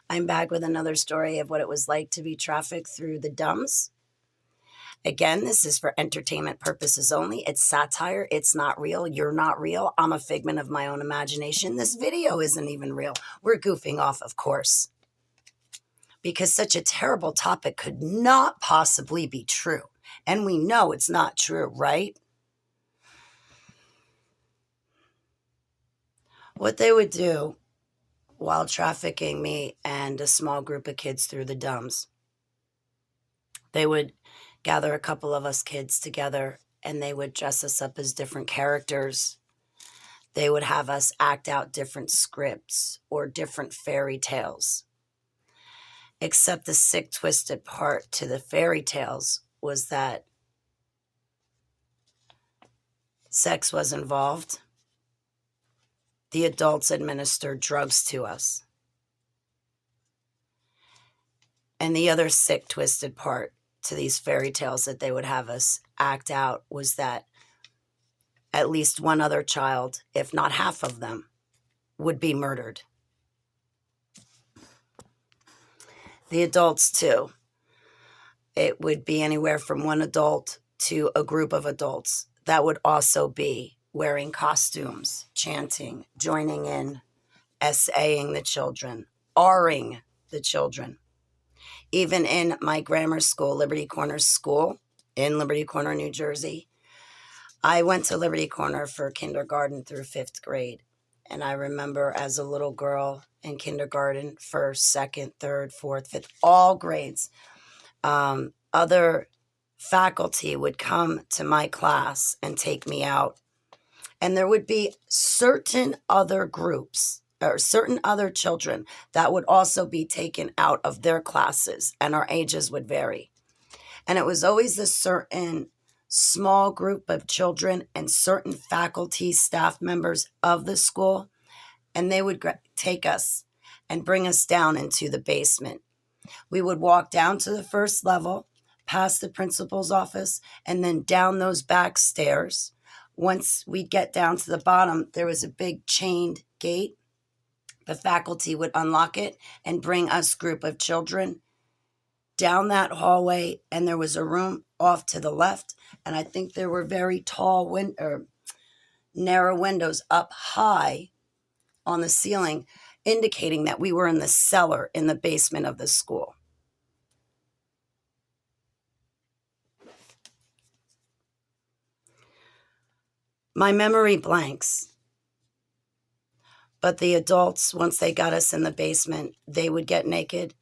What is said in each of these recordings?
I'm back with another story of what it was like to be trafficked through the dumbs. Again, this is for entertainment purposes only. It's satire. It's not real. You're not real. I'm a figment of my own imagination. This video isn't even real. We're goofing off, of course, because such a terrible topic could not possibly be true. And we know it's not true, right? What they would do while trafficking me and a small group of kids through the dumbs, they would gather a couple of us kids together and they would dress us up as different characters. They would have us act out different scripts or different fairy tales. Except the sick, twisted part to the fairy tales was that sex was involved. The adults administered drugs to us. And the other sick, twisted part to these fairy tales that they would have us act out was that at least one other child, if not half of them, would be murdered. The adults, too. It would be anywhere from one adult to a group of adults that would also be wearing costumes, chanting, joining in, essaying the children, R-ing the children. Even in my grammar school, Liberty Corner School, in Liberty Corner, New Jersey, I went to Liberty Corner for kindergarten through 5th grade. And I remember as a little girl in kindergarten, 1st, 2nd, 3rd, 4th, 5th, all grades, other faculty would come to my class and take me out. And there would be certain other groups or certain other children that would also be taken out of their classes, and our ages would vary. And it was always a certain small group of children and certain faculty, staff members of the school, and they would take us and bring us down into the basement. We would walk down to the first level, past the principal's office, and then down those back stairs. Once we'd get down to the bottom, there was a big chained gate. The faculty would unlock it and bring us group of children down that hallway, and there was a room off to the left, and I think there were very tall narrow windows up high on the ceiling, indicating that we were in the cellar in the basement of the school. My memory blanks. But the adults, once they got us in the basement, they would get naked,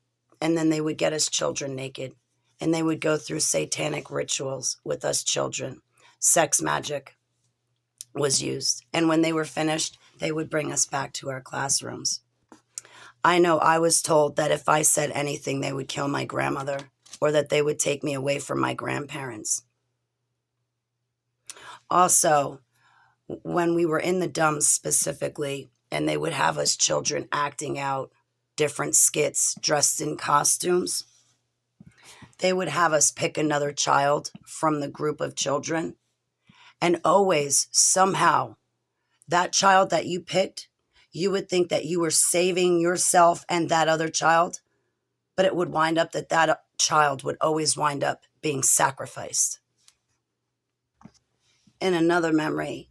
and then they would get us children naked. And they would go through satanic rituals with us children. Sex magic was used. And when they were finished, they would bring us back to our classrooms. I know I was told that if I said anything, they would kill my grandmother or that they would take me away from my grandparents. Also, when we were in the dumbs specifically, and they would have us children acting out different skits dressed in costumes, they would have us pick another child from the group of children. And always, somehow, that child that you picked, you would think that you were saving yourself and that other child, but it would wind up that that child would always wind up being sacrificed. In another memory,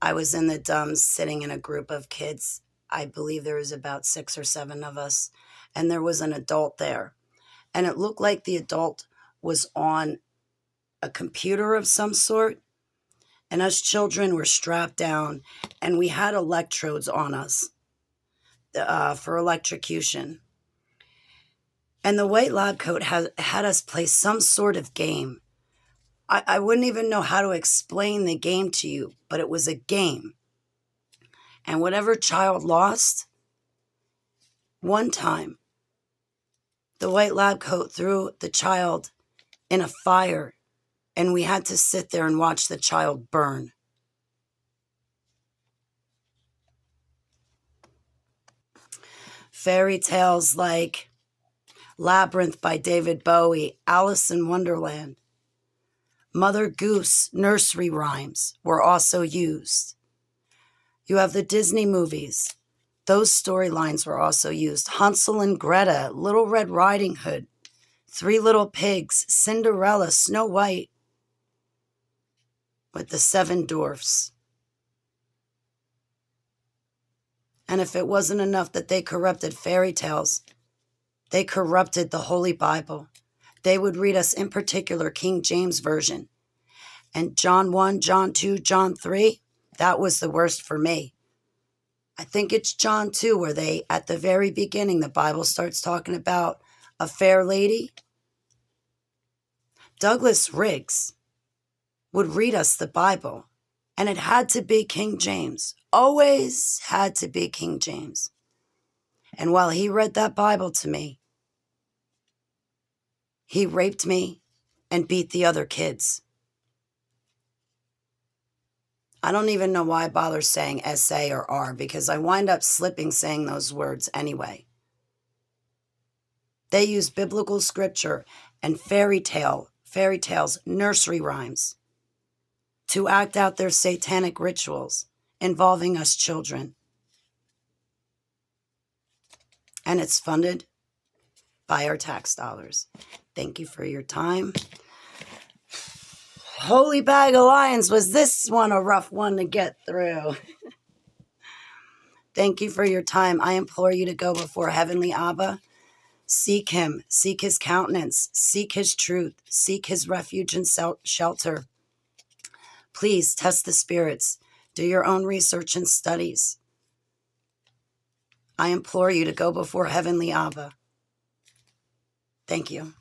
I was in the dumbs sitting in a group of kids. I believe there was about 6 or 7 of us, and there was an adult there. And it looked like the adult was on a computer of some sort, and us children were strapped down, and we had electrodes on us for electrocution. And the white lab coat had us play some sort of game. I wouldn't even know how to explain the game to you, but it was a game. And whatever child lost, one time, the white lab coat threw the child in a fire, and we had to sit there and watch the child burn. Fairy tales like Labyrinth by David Bowie, Alice in Wonderland, Mother Goose nursery rhymes were also used. You have the Disney movies Those storylines were also used. Hansel and Greta, Little Red Riding Hood, Three Little Pigs, Cinderella, Snow White with the 7 dwarfs. And if it wasn't enough that they corrupted fairy tales, they corrupted the Holy Bible. They would read us, in particular, King James Version. And John 1, John 2, John 3, that was the worst for me. I think it's John 2 where they, at the very beginning, the Bible starts talking about a fair lady. Douglas Riggs would read us the Bible, and it had to be King James. Always had to be King James. And while he read that Bible to me, he raped me and beat the other kids. I don't even know why I bother saying S-A or R, because I wind up slipping saying those words anyway. They use biblical scripture and fairy tales, nursery rhymes, to act out their satanic rituals involving us children. And it's funded by our tax dollars. Thank you for your time. Holy Bag of Lions, was this one a rough one to get through? Thank you for your time. I implore you to go before Heavenly Abba. Seek him, seek his countenance, seek his truth, seek his refuge and shelter. Please test the spirits. Do your own research and studies. I implore you to go before Heavenly Abba. Thank you.